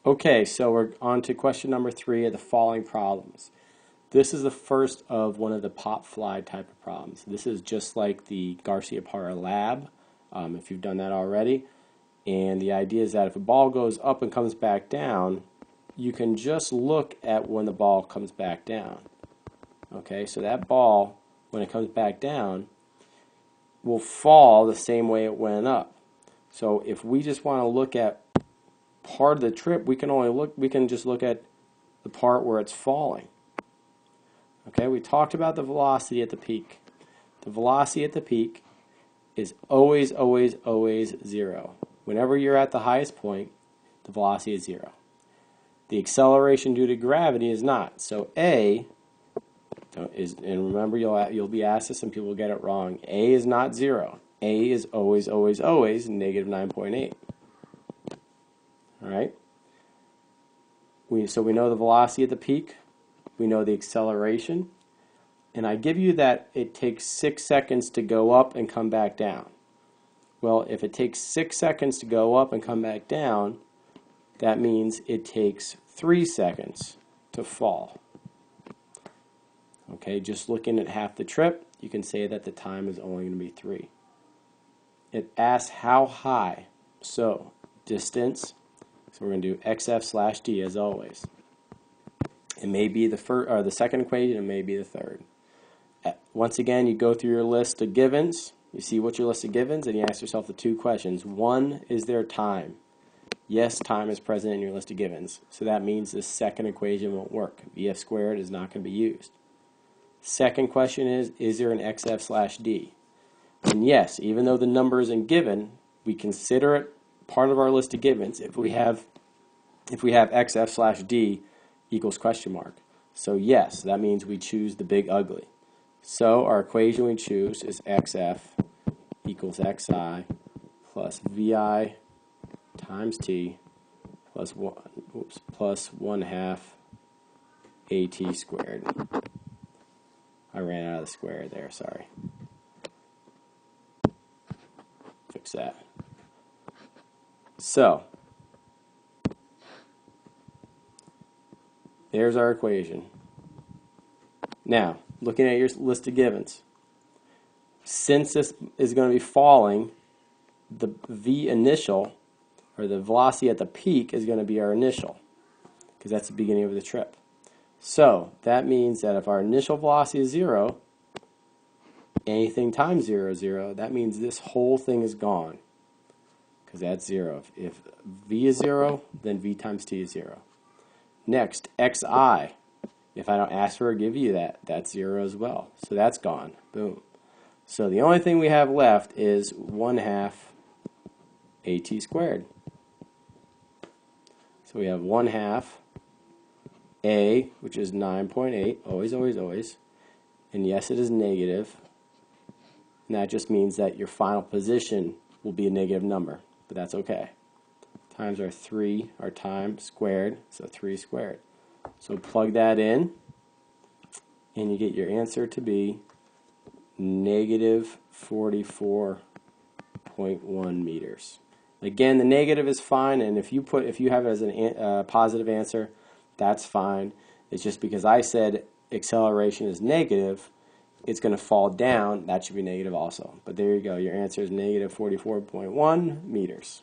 Okay, so we're on to question number 3 of the following problems. This is the first of one of the pop fly type of problems. This is just like the Garcia-Parra lab, if you've done that already. And the idea is that if a ball goes up and comes back down, you can just look at when the ball comes back down. Okay, so that ball, when it comes back down, will fall the same way it went up. So if we just want to look at part of the trip, we can just look at the part where it's falling. Okay, we talked about the velocity at the peak. The velocity at the peak is always, always, always 0. Whenever you're at the highest point, the velocity is 0. The acceleration due to gravity is not. So A is, and remember you'll be asked this and people will get it wrong. A is not 0. A is always, always, always negative 9.8. All right. So we know the velocity at the peak. We know the acceleration. And I give you that it takes 6 seconds to go up and come back down. Well, if it takes 6 seconds to go up and come back down, that means it takes 3 seconds to fall. Okay, just looking at half the trip, you can say that the time is only going to be 3. It asks how high. So, distance. So we're going to do xf/d as always. It may be the first or the second equation, it may be the third. Once again, you go through your list of givens, you see what your list of givens, and you ask yourself the 2 questions. 1, is there time? Yes, time is present in your list of givens. So that means the second equation won't work. Vf squared is not going to be used. Second question is there an xf/d? And yes, even though the number isn't given, we consider it part of our list of givens if we have xf/d equals question mark. So yes, that means we choose the big ugly. So our equation we choose is xf equals xi plus vi times t plus 1/2 at squared. I ran out of the square there, sorry. Fix that. So, there's our equation. Now, looking at your list of givens, since this is going to be falling, the v initial, or the velocity at the peak, is going to be our initial, because that's the beginning of the trip. So, that means that if our initial velocity is 0, anything times 0 is 0, that means this whole thing is gone, because that's 0. If v is 0, then v times t is 0. Next, xi. If I don't ask for or give you that, that's 0 as well. So that's gone. Boom. So the only thing we have left is 1/2 at squared. So we have 1/2 a, which is 9.8, always, always, always. And yes, it is negative. And that just means that your final position will be a negative number, but that's okay. Times our 3, our time squared, so 3 squared. So plug that in, and you get your answer to be negative 44.1 meters. Again, the negative is fine, and if you have it as a positive answer, that's fine. It's just because I said acceleration is negative, it's going to fall down. That should be negative also. But there you go. Your answer is negative 44.1 meters.